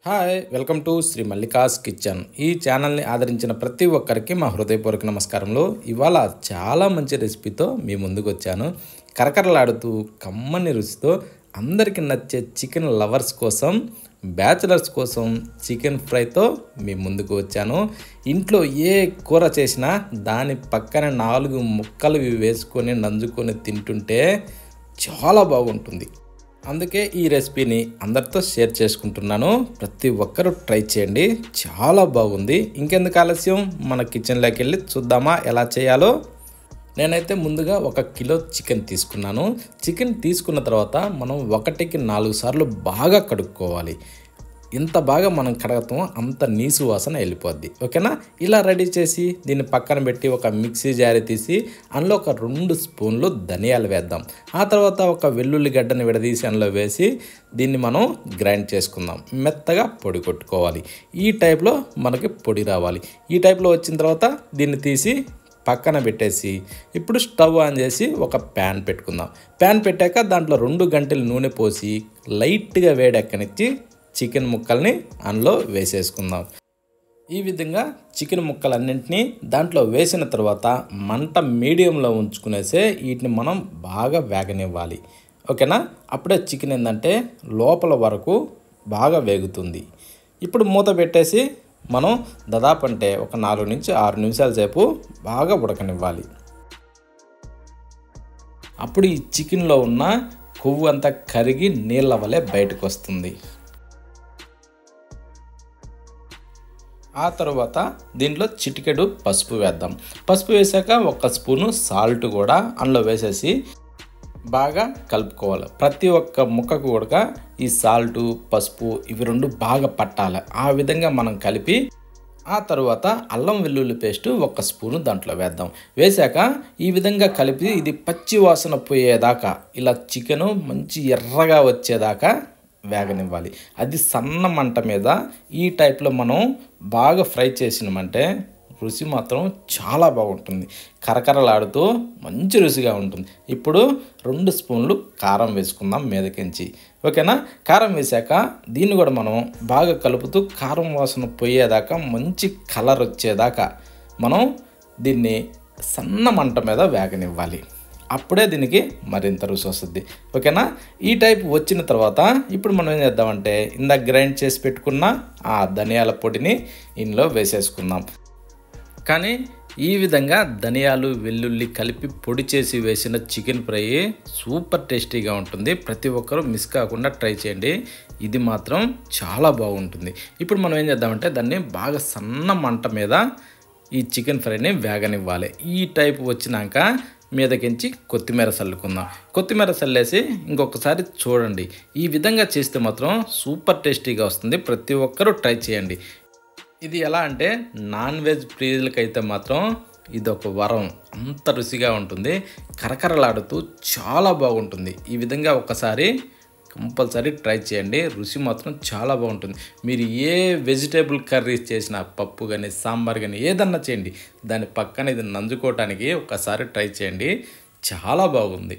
Hi welcome to Sri Mallika's kitchen. ఈ ఛానల్ని ఆదరించిన ప్రతి ఒక్కరికి మా హృదయపూర్వక నమస్కారములు. ఇవాళ చాలా మంచి రెసిపీతో మీ ముందుకు వచ్చాను. కరకరలాడుతూ కమ్మని రుచితో అందరికీ నచ్చే చికెన్ లవర్స్ కోసం, బ్యాచిలర్స్ కోసం చికెన్ ఫ్రైతో మీ ముందుకు వచ్చాను. ఇంట్లో ఏ కూర చేసినా దాని పక్కన 4 ముక్కలు వేసుకొని నంజుకొని తింటుంటే చాలా బాగుంటుంది. అందుకే ఈ రెసిపీని అందరితో షేర్ చేసుకుంటున్నాను. ప్రతి ఒక్కరూ ట్రై చేయండి, చాలా బాగుంది. ఇంకెందుకు ఆలస్యం, మన కిచెన్లోకి వెళ్ళి చూద్దామా ఎలా చేయాలో. నేనైతే ముందుగా 1 కిలో చికెన్ తీసుకున్నాను. చికెన్ తీసుకున్న తర్వాత మనం 1కి 4 సార్లు బాగా కడుక్కోవాలి. ఎంత బాగా మనం కడగతామో అంత నీసు వాసన వెళ్ళిపోద్ది. ఓకేనా? ఇలా రెడీ చేసి దీన్ని పక్కన పెట్టి ఒక మిక్సీ జారీ తీసి అందులో ఒక 2 స్పూన్లు ధనియాలు వేద్దాం. ఆ తర్వాత ఒక వెల్లుల్లి గడ్డని విడదీసి అందులో వేసి దీన్ని మనం గ్రైండ్ చేసుకుందాం. మెత్తగా పొడి కొట్టుకోవాలి. ఈ టైప్లో మనకి పొడి రావాలి. ఈ టైప్లో వచ్చిన తర్వాత దీన్ని తీసి పక్కన పెట్టేసి ఇప్పుడు స్టవ్ ఆన్ చేసి ఒక ప్యాన్ పెట్టుకుందాం. ప్యాన్ పెట్టాక దాంట్లో 2 గంటలు నూనె పోసి లైట్గా వేడెక్కనిచ్చి చికెన్ ముక్కల్ని అందులో వేసేసుకుందాం. ఈ విధంగా చికెన్ ముక్కలన్నింటినీ దాంట్లో వేసిన తర్వాత మంట మీడియంలో ఉంచుకునేసే వీటిని మనం బాగా వేగనివ్వాలి. ఓకేనా? అప్పుడే చికెన్ ఏంటంటే లోపల వరకు బాగా వేగుతుంది. ఇప్పుడు మూత పెట్టేసి మనం దాదాపు అంటే ఒక 4 నుంచి 6 నిమిషాల సేపు బాగా ఉడకనివ్వాలి. అప్పుడు ఈ చికెన్లో ఉన్న కొవ్వు అంతా కరిగి నీళ్ళ వలె బయటకు వస్తుంది. ఆ తర్వాత దీంట్లో చిటికెడు పసుపు వేద్దాం. పసుపు వేసాక 1 స్పూను సాల్ట్ కూడా అందులో వేసేసి బాగా కలుపుకోవాలి. ప్రతి ఒక్క ముక్కకు కూడా ఈ సాల్టు, పసుపు ఇవి 2 బాగా పట్టాలి. ఆ విధంగా మనం కలిపి ఆ తర్వాత అల్లం వెల్లుల్లి పేస్ట్ 1 స్పూను దాంట్లో వేద్దాం. వేసాక ఈ విధంగా కలిపి ఇది పచ్చి వాసన పోయేదాకా, ఇలా చికెను మంచి ఎర్రగా వచ్చేదాకా వేగనివ్వాలి. అది సన్న మంట మీద ఈ టైప్లో మనం బాగా ఫ్రై చేసినామంటే రుచి మాత్రం చాలా బాగుంటుంది. కరకరలాడుతూ మంచి రుచిగా ఉంటుంది. ఇప్పుడు 2 స్పూన్లు కారం వేసుకుందాం మీదకించి. ఓకేనా? కారం వేసాక దీన్ని కూడా మనం బాగా కలుపుతూ కారం వాసన పోయేదాకా మంచి కలర్ వచ్చేదాకా మనం దీన్ని సన్న మంట మీద వేగనివ్వాలి. అప్పుడే దీనికి మరింత రుచి వస్తుంది. ఓకేనా? ఈ టైప్ వచ్చిన తర్వాత ఇప్పుడు మనం ఏం చేద్దామంటే ఇందాక గ్రైండ్ చేసి పెట్టుకున్న ఆ ధనియాల పొడిని ఇందులో వేసేసుకుందాం. కానీ ఈ విధంగా ధనియాలు, వెల్లుల్లి కలిపి పొడి చేసి వేసిన చికెన్ ఫ్రై సూపర్ టేస్టీగా ఉంటుంది. ప్రతి ఒక్కరూ మిస్ కాకుండా ట్రై చేయండి. ఇది మాత్రం చాలా బాగుంటుంది. ఇప్పుడు మనం ఏం చేద్దామంటే దాన్ని బాగా సన్న మంట మీద ఈ చికెన్ ఫ్రైని వేగనివ్వాలి. ఈ టైప్ వచ్చినాక మీదకించి కొత్తిమీర చల్లుకుందాం. కొత్తిమీర చల్లేసి ఇంకొకసారి చూడండి. ఈ విధంగా చేస్తే మాత్రం సూపర్ టేస్టీగా వస్తుంది. ప్రతి ఒక్కరూ ట్రై చేయండి. ఇది ఎలా అంటే నాన్ వెజ్ ప్రియులకైతే మాత్రం ఇది ఒక వరం. అంత రుచిగా ఉంటుంది. కరకరలాడుతూ చాలా బాగుంటుంది. ఈ విధంగా ఒకసారి కంపల్సరీ ట్రై చేయండి. రుచి మాత్రం చాలా బాగుంటుంది. మీరు ఏ వెజిటేబుల్ కర్రీస్ చేసినా, పప్పు కానీ సాంబార్ కానీ ఏదన్నా చేయండి, దాని పక్కన ఇది నంజుకోవటానికి ఒకసారి ట్రై చేయండి. చాలా బాగుంది.